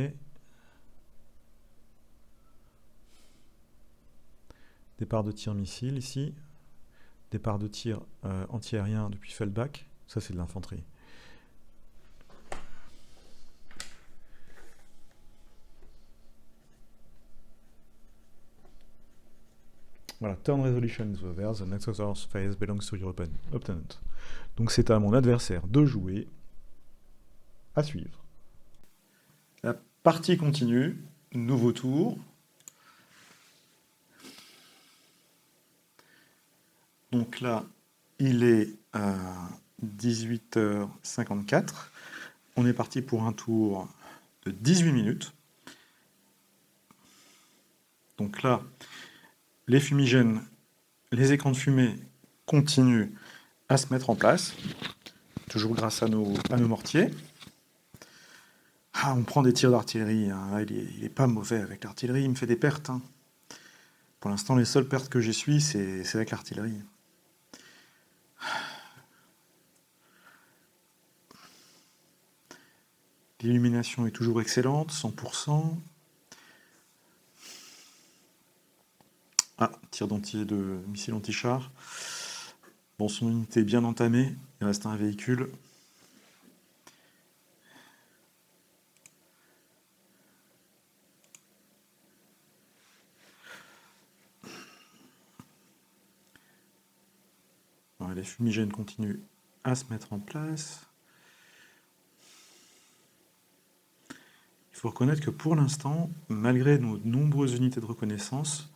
A: Départ de tir missile ici. Départ de tir antiaérien depuis Feldbach. Ça, c'est de l'infanterie. Voilà, turn resolution is over, the next other phase belongs to your opponent. Donc c'est à mon adversaire de jouer, à suivre. La partie continue, nouveau tour. Donc là, il est 18h54. On est parti pour un tour de 18 minutes. Donc là, les fumigènes, les écrans de fumée continuent à se mettre en place, toujours grâce à nos mortiers. Ah, on prend des tirs d'artillerie, hein. Il est pas mauvais avec l'artillerie, il me fait des pertes, hein. Pour l'instant, les seules pertes que j'essuie, c'est avec l'artillerie. L'illumination est toujours excellente, 100%. Ah, tir de missile anti-char. Bon, son unité est bien entamée, il reste un véhicule. Alors, les fumigènes continuent à se mettre en place. Il faut reconnaître que pour l'instant, malgré nos nombreuses unités de reconnaissance,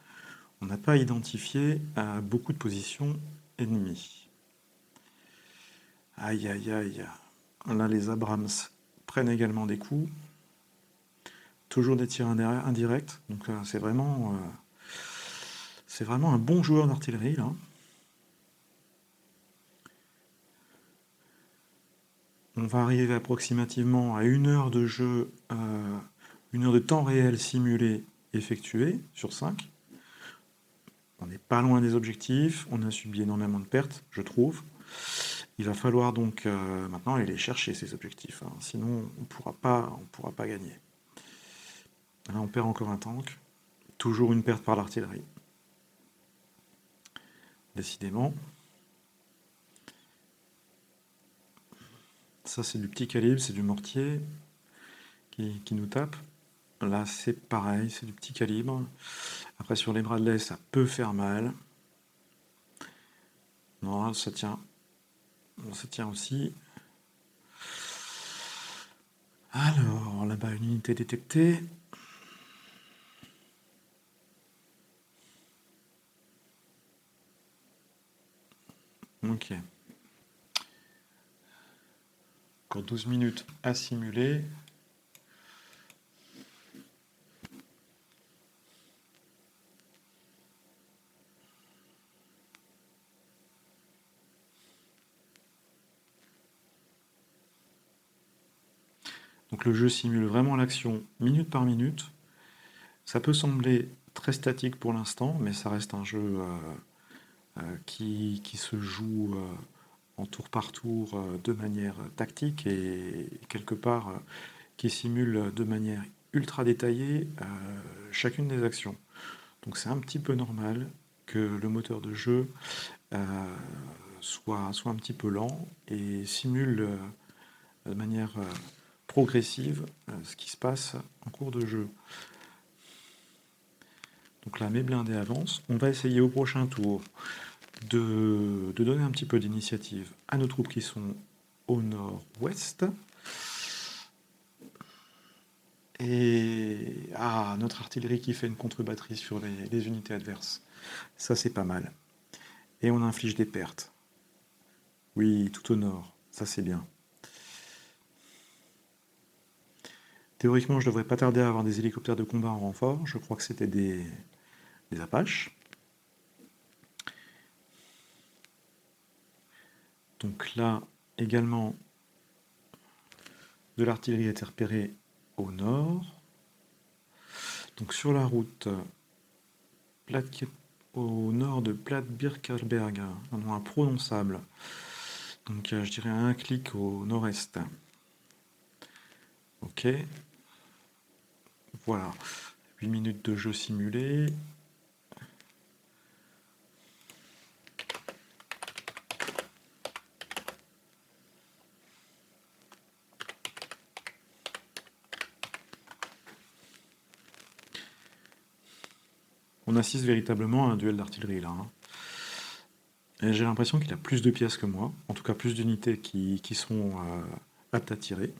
A: on n'a pas identifié beaucoup de positions ennemies. Aïe, aïe, aïe. Là, les Abrams prennent également des coups. Toujours des tirs indirects. Donc c'est vraiment un bon joueur d'artillerie, là. On va arriver approximativement à 1 heure de jeu, 1 heure de temps réel simulé effectué sur 5. On n'est pas loin des objectifs, on a subi énormément de pertes, je trouve. Il va falloir donc maintenant aller les chercher, ces objectifs, hein. Sinon on pourra pas gagner. Là on perd encore un tank, toujours une perte par l'artillerie. Décidément. Ça c'est du petit calibre, c'est du mortier qui nous tape. Là c'est pareil, c'est du petit calibre. Après sur les Bradley ça peut faire mal. Non, ça tient. Bon, ça tient aussi. Alors, là-bas, une unité détectée. Ok. Encore 12 minutes à simuler. Donc le jeu simule vraiment l'action minute par minute. Ça peut sembler très statique pour l'instant, mais ça reste un jeu qui se joue en tour par tour de manière tactique et quelque part qui simule de manière ultra détaillée chacune des actions. Donc c'est un petit peu normal que le moteur de jeu soit un petit peu lent et simule de manière progressive ce qui se passe en cours de jeu. Donc là, mes blindés avancent. On va essayer au prochain tour de donner un petit peu d'initiative à nos troupes qui sont au nord-ouest. Et notre artillerie qui fait une contre-batterie sur les unités adverses. Ça, c'est pas mal. Et on inflige des pertes. Oui, tout au nord. Ça, c'est bien. Théoriquement, je devrais pas tarder à avoir des hélicoptères de combat en renfort. Je crois que c'était des Apaches. Donc là, également, de l'artillerie a été repérée au nord. Donc sur la route au nord de Platt-Birkelberg, un nom imprononçable. Donc je dirais un clic au nord-est. Ok. Voilà. 8 minutes de jeu simulé. on assiste véritablement à un duel d'artillerie là, hein. Et j'ai l'impression qu'il a plus de pièces que moi, en tout cas plus d'unités qui sont aptes à tirer.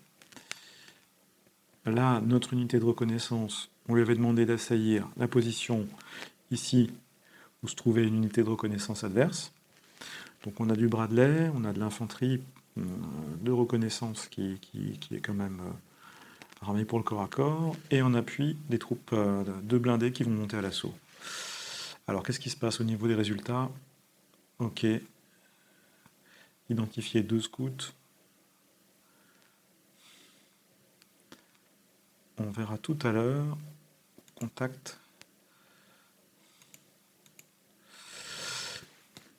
A: Là, notre unité de reconnaissance, on lui avait demandé d'assaillir la position ici où se trouvait une unité de reconnaissance adverse. Donc on a du Bradley, on a de l'infanterie de reconnaissance qui est quand même armée pour le corps à corps, et en appui des troupes de blindés qui vont monter à l'assaut. Alors qu'est-ce qui se passe au niveau des résultats? Ok. Identifier 2 scouts. On verra tout à l'heure. Contact.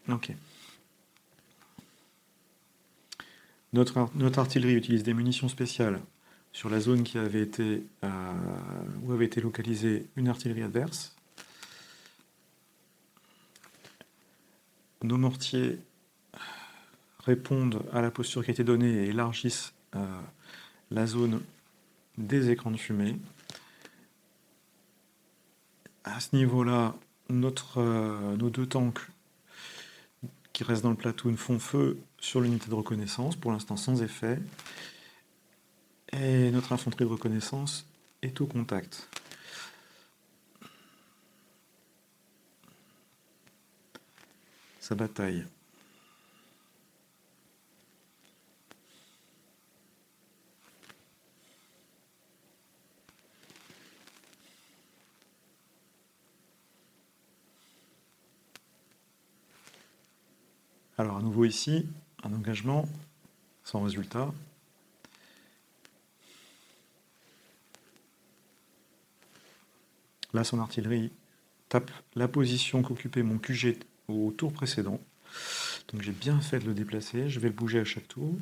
A: Ok. Notre artillerie utilise des munitions spéciales sur la zone qui avait été, où avait été localisée une artillerie adverse. Nos mortiers répondent à la posture qui a été donnée et élargissent la zone des écrans de fumée. À ce niveau-là, nos 2 tanks qui restent dans le platoon font feu sur l'unité de reconnaissance, pour l'instant sans effet. Et notre infanterie de reconnaissance est au contact. Ça bataille. Alors à nouveau ici, un engagement sans résultat. Là, son artillerie tape la position qu'occupait mon QG au tour précédent. Donc j'ai bien fait de le déplacer, je vais le bouger à chaque tour.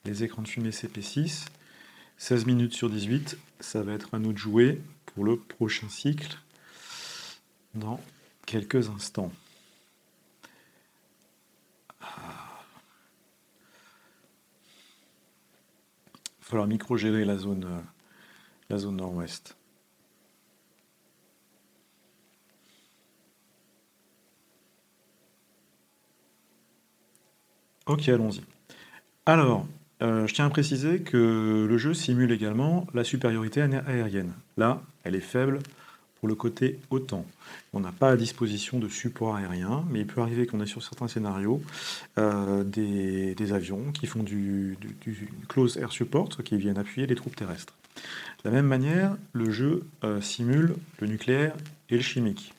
A: Les écrans de fumée CP6, 16 minutes sur 18, ça va être à nous de jouer pour le prochain cycle dans quelques instants. Il va falloir micro-gérer la zone nord-ouest. Ok, allons-y. Alors, je tiens à préciser que le jeu simule également la supériorité aérienne. Là, elle est faible pour le côté OTAN. On n'a pas à disposition de support aérien, mais il peut arriver qu'on ait sur certains scénarios des avions qui font du close air support, qui viennent appuyer les troupes terrestres. De la même manière, le jeu simule le nucléaire et le chimique.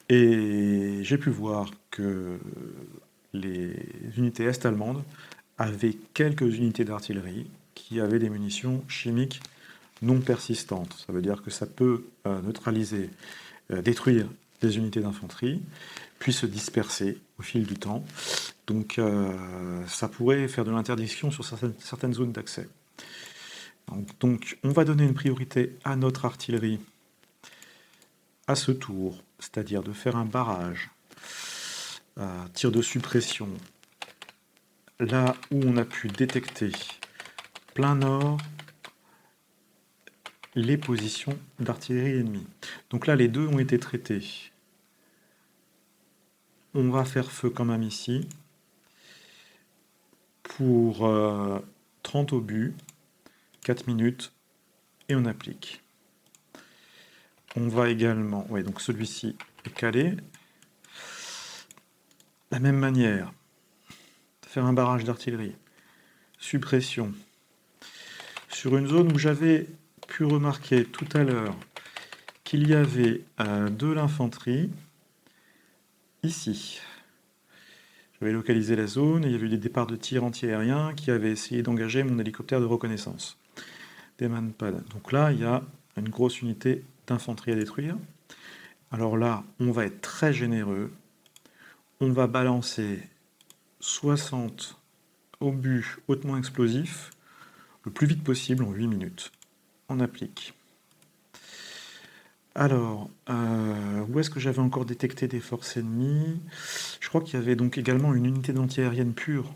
A: Et j'ai pu voir que les unités est-allemandes avaient quelques unités d'artillerie qui avaient des munitions chimiques non persistantes. Ça veut dire que ça peut neutraliser, détruire des unités d'infanterie, puis se disperser au fil du temps. Donc ça pourrait faire de l'interdiction sur certaines zones d'accès. Donc on va donner une priorité à notre artillerie à ce tour, c'est-à-dire de faire un barrage, tir de suppression, là où on a pu détecter plein nord les positions d'artillerie ennemie. Donc là, les deux ont été traités. On va faire feu quand même ici pour 30 obus, 4 minutes, et on applique. On va également... Ouais, donc celui-ci est calé. De la même manière, faire un barrage d'artillerie. Suppression. Sur une zone où j'avais pu remarquer tout à l'heure qu'il y avait de l'infanterie ici. J'avais localisé la zone et il y avait eu des départs de tirs antiaériens qui avaient essayé d'engager mon hélicoptère de reconnaissance. Des manpads. Donc là, il y a une grosse unité d'infanterie à détruire. Alors là, on va être très généreux. On va balancer 60 obus hautement explosifs le plus vite possible en 8 minutes. On applique. Alors, où est-ce que j'avais encore détecté des forces ennemies? Je crois qu'il y avait donc également une unité d'antiaérienne pure.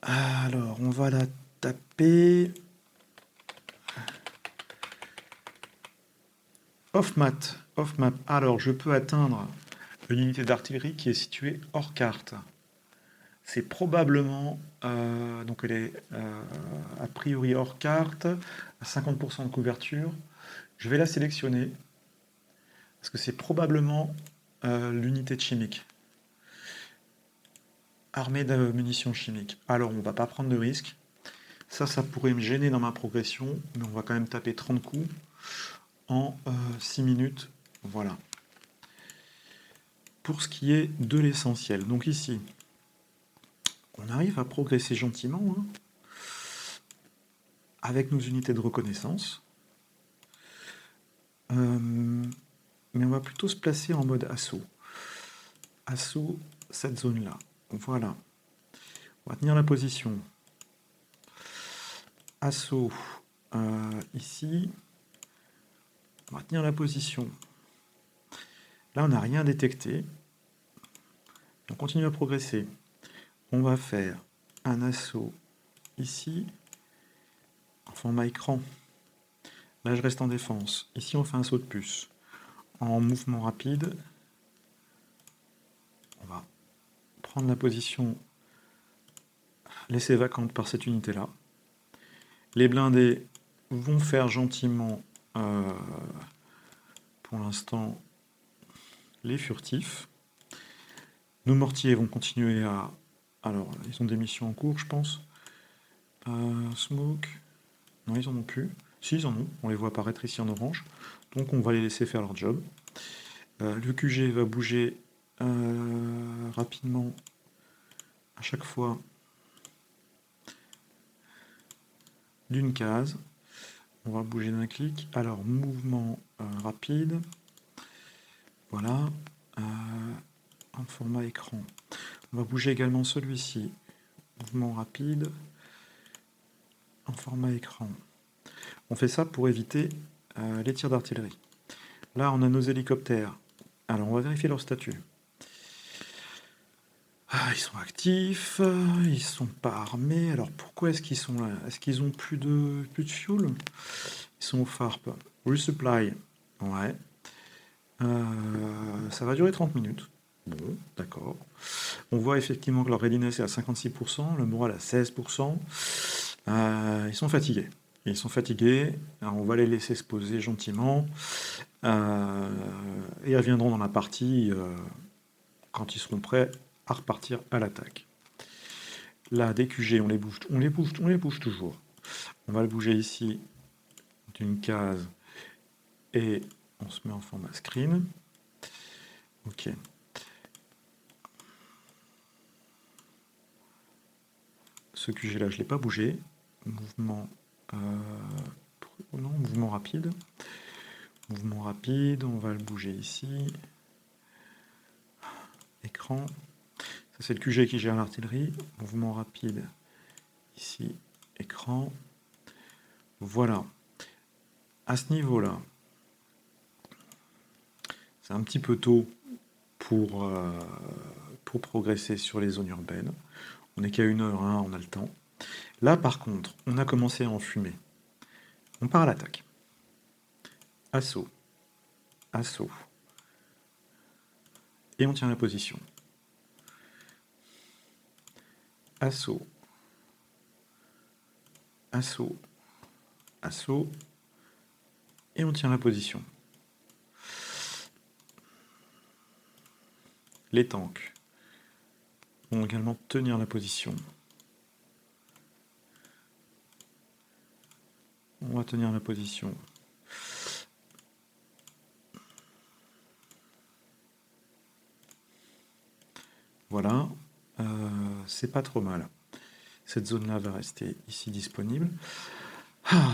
A: Alors, on va la taper. Off map. Alors, je peux atteindre une unité d'artillerie qui est située hors carte. C'est probablement, donc elle est a priori hors carte, à 50% de couverture. Je vais la sélectionner, parce que c'est probablement l'unité de chimique. Armée de munitions chimiques. Alors, on va pas prendre de risque. Ça pourrait me gêner dans ma progression, mais on va quand même taper 30 coups en 6 minutes. Voilà. Pour ce qui est de l'essentiel. Donc ici, on arrive à progresser gentiment hein, avec nos unités de reconnaissance. Mais on va plutôt se placer en mode assaut. Assaut, cette zone-là. Voilà. On va tenir la position. Assaut, ici. On va tenir la position. Là, on n'a rien détecté. On continue à progresser. On va faire un assaut ici, en format écran. Là, je reste en défense. Ici, on fait un saut de puce. En mouvement rapide, on va prendre la position laissée vacante par cette unité-là. Les blindés vont faire gentiment, pour l'instant, les furtifs. Nos mortiers vont continuer à... Alors, ils ont des missions en cours, je pense. Smoke... Non, ils en ont plus. Si, ils en ont. On les voit apparaître ici en orange. Donc, on va les laisser faire leur job. Le QG va bouger rapidement à chaque fois d'une case. On va bouger d'un clic. Alors, mouvement rapide. Voilà. En format écran. On va bouger également celui-ci. Mouvement rapide. En format écran. On fait ça pour éviter les tirs d'artillerie. Là, on a nos hélicoptères. Alors, on va vérifier leur statut. Ils sont actifs, ils sont pas armés. Alors, pourquoi est-ce qu'ils sont là? Est-ce qu'ils ont plus de fuel? Ils sont au FARP. Resupply. Ouais. Ça va durer 30 minutes. Bon, d'accord. On voit effectivement que leur readiness est à 56%, le moral à 16%. Ils sont fatigués. Ils sont fatigués. Alors on va les laisser se poser gentiment. Et ils reviendront dans la partie quand ils seront prêts à repartir à l'attaque. Là, des QG, on les bouge toujours. On va le bouger ici d'une case et on se met en format screen. Ok. Ce QG là, je ne l'ai pas bougé. Mouvement, non, mouvement rapide. Mouvement rapide, on va le bouger ici. Écran. Ça, c'est le QG qui gère l'artillerie. Mouvement rapide, ici, écran. Voilà. À ce niveau-là, c'est un petit peu tôt pour progresser sur les zones urbaines. On n'est qu'à 1 heure, hein, on a le temps. Là, par contre, on a commencé à enfumer. On part à l'attaque. Assaut. Assaut. Et on tient la position. Assaut. Assaut. Assaut. Et on tient la position. Les tanks vont également tenir la position. On va tenir la position. Voilà, c'est pas trop mal. Cette zone-là va rester ici disponible.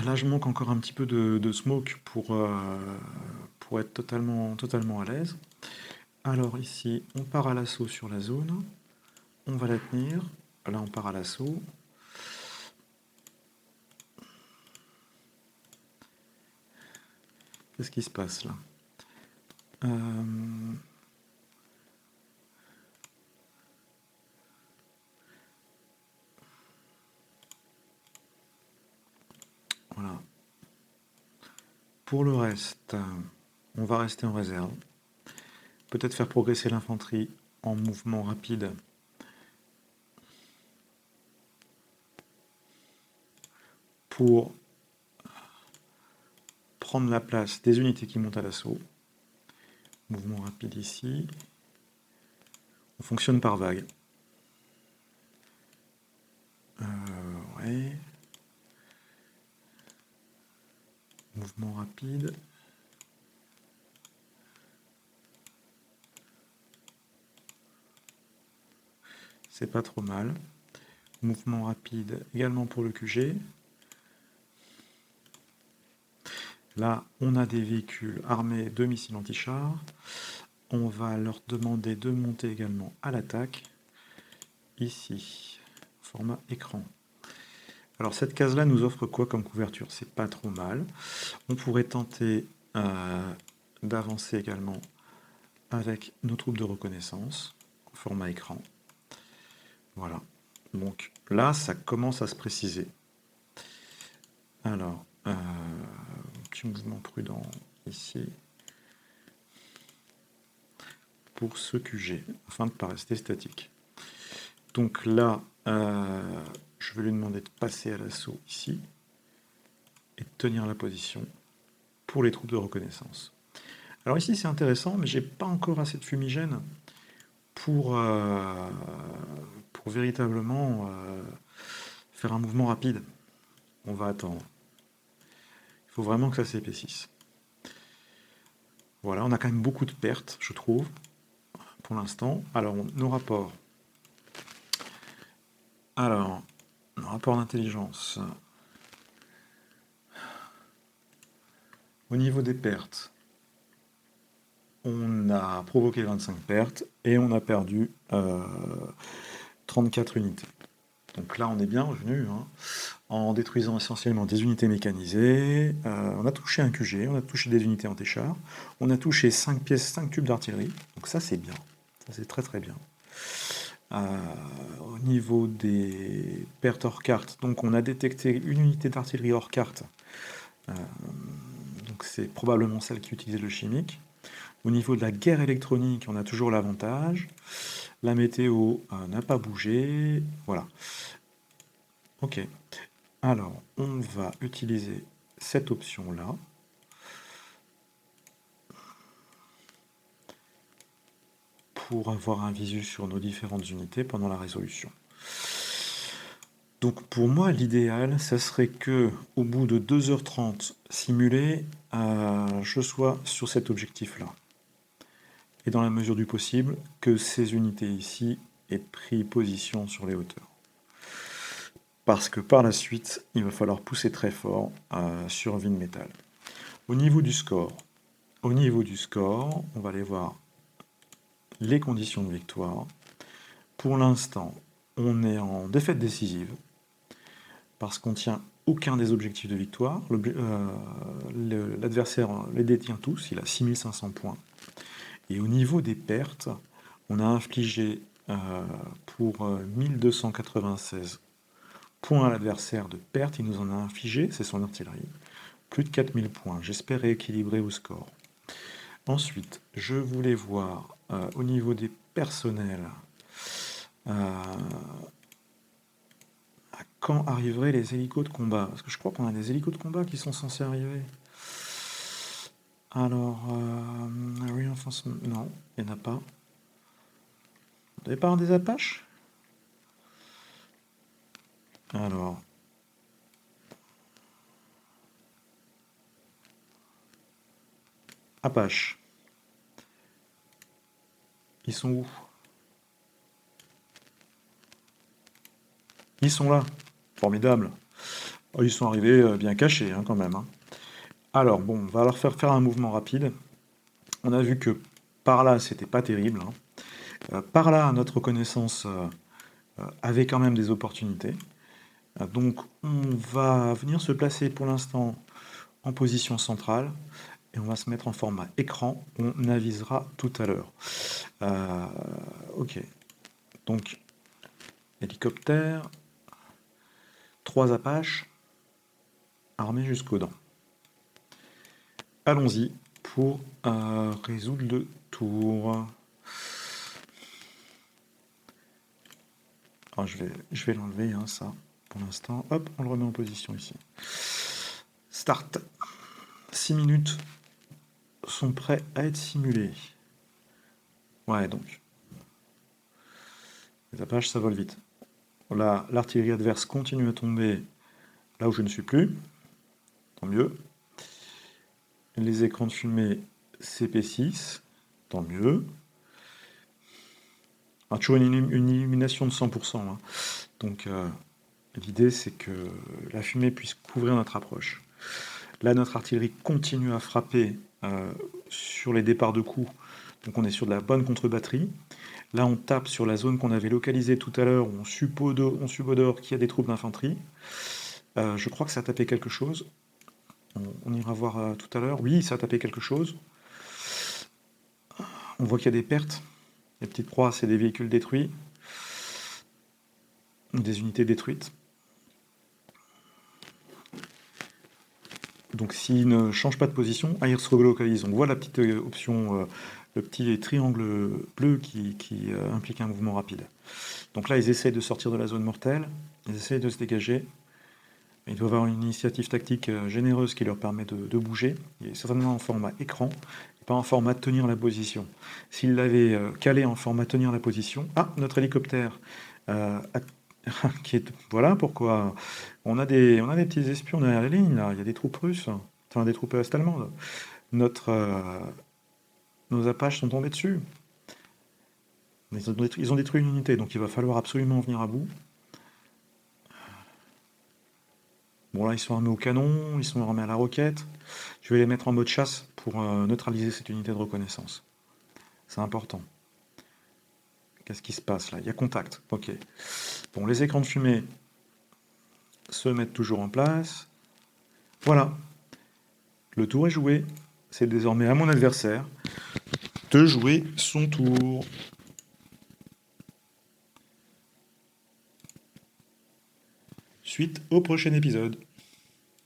A: Là, je manque encore un petit peu de smoke pour être totalement à l'aise. Alors ici, on part à l'assaut sur la zone. On va la tenir. Là, on part à l'assaut. Qu'est-ce qui se passe là? Voilà. Pour le reste, on va rester en réserve. Peut-être faire progresser l'infanterie en mouvement rapide. Pour prendre la place des unités qui montent à l'assaut. Mouvement rapide ici. On fonctionne par vague. Ouais. Mouvement rapide. C'est pas trop mal. Mouvement rapide également pour le QG. Là, on a des véhicules armés de missiles anti-chars. On va leur demander de monter également à l'attaque. Ici, format écran. Alors cette case-là nous offre quoi comme couverture? C'est pas trop mal. On pourrait tenter d'avancer également avec nos troupes de reconnaissance, format écran. Voilà. Donc là, ça commence à se préciser. Alors, petit mouvement prudent ici. Pour ce QG, afin de ne pas rester statique. Donc là, je vais lui demander de passer à l'assaut ici et de tenir la position pour les troupes de reconnaissance. Alors ici c'est intéressant, mais j'ai pas encore assez de fumigène pour véritablement faire un mouvement rapide. On va attendre. Il faut vraiment que ça s'épaississe. Voilà, on a quand même beaucoup de pertes, je trouve, pour l'instant. Alors, nos rapports. Alors, nos rapports d'intelligence. Au niveau des pertes, on a provoqué 25 pertes et on a perdu 34 unités. Donc là, on est bien revenu, hein, en détruisant essentiellement des unités mécanisées. On a touché un QG, on a touché des unités anti-chars, on a touché 5 pièces, 5 tubes d'artillerie. Donc ça, c'est bien. Ça, c'est très très bien. Au niveau des pertes hors carte, donc on a détecté une unité d'artillerie hors carte. Donc c'est probablement celle qui utilisait le chimique. Au niveau de la guerre électronique, on a toujours l'avantage. La météo n'a pas bougé. Voilà. Ok. Alors, on va utiliser cette option-là. Pour avoir un visu sur nos différentes unités pendant la résolution. Donc pour moi, l'idéal, ça serait que au bout de 2h30 simulé, je sois sur cet objectif-là. Et dans la mesure du possible, que ces unités ici aient pris position sur les hauteurs. Parce que par la suite, il va falloir pousser très fort sur Vin Metal. Au niveau du score, on va aller voir les conditions de victoire. Pour l'instant, on est en défaite décisive, parce qu'on ne tient aucun des objectifs de victoire. L'adversaire les détient tous, il a 6500 points. Et au niveau des pertes, on a infligé pour 1296 points à l'adversaire de pertes, il nous en a infligé, c'est son artillerie, plus de 4000 points. J'espère rééquilibrer au score. Ensuite, je voulais voir au niveau des personnels, quand arriveraient les hélicos de combat? Parce que je crois qu'on a des hélicos de combat qui sont censés arriver. Alors, reinforcement, non, il n'y en a pas. Vous n'avez pas des Apaches? Alors, Apache. Ils sont où? Ils sont là. Formidable. Oh, ils sont arrivés bien cachés, hein, quand même. Hein. Alors, bon, on va leur faire un mouvement rapide. On a vu que par là, c'était pas terrible. Hein. Par là, notre connaissance avait quand même des opportunités. Donc, on va venir se placer pour l'instant en position centrale. Et on va se mettre en format écran. On avisera tout à l'heure. Ok. Donc, hélicoptère. 3 Apaches. Armés jusqu'aux dents. Allons-y pour résoudre le tour. Alors, je vais l'enlever, hein, ça, pour l'instant. Hop, on le remet en position ici. Start. 6 minutes sont prêts à être simulés. Ouais, donc. Les Apaches, ça vole vite. Là, l'artillerie adverse continue à tomber là où je ne suis plus. Tant mieux. Les écrans de fumée CP6. Tant mieux. Alors, toujours une illumination de 100%. Hein. Donc, l'idée, c'est que la fumée puisse couvrir notre approche. Là, notre artillerie continue à frapper sur les départs de coups. Donc, on est sur de la bonne contre-batterie. Là, on tape sur la zone qu'on avait localisée tout à l'heure, où on subodore qu'il y a des troupes d'infanterie. Je crois que ça a tapé quelque chose. On ira voir tout à l'heure. Oui, ça a tapé quelque chose. On voit qu'il y a des pertes. Les petites croix, c'est des véhicules détruits. Des unités détruites. Donc s'il ne change pas de position, il se relocalise. On voit la petite option, le petit triangle bleu qui implique un mouvement rapide. Donc là, ils essayent de sortir de la zone mortelle, ils essayent de se dégager. Ils doivent avoir une initiative tactique généreuse qui leur permet de bouger. Il est certainement en format écran, et pas en format tenir la position. S'ils l'avaient calé en format tenir la position... Ah, notre hélicoptère qui est... Voilà pourquoi on a des petits espions derrière la ligne, là. Il y a des troupes russes, enfin des troupes est-allemandes. Nos Apaches sont tombés dessus. Ils ont détruit une unité, donc il va falloir absolument en venir à bout. Bon, là, ils sont armés au canon, ils sont armés à la roquette. Je vais les mettre en mode chasse pour neutraliser cette unité de reconnaissance. C'est important. Qu'est-ce qui se passe là? Il y a contact. Ok. Bon, les écrans de fumée se mettent toujours en place. Voilà. Le tour est joué. C'est désormais à mon adversaire de jouer son tour. Suite au prochain épisode.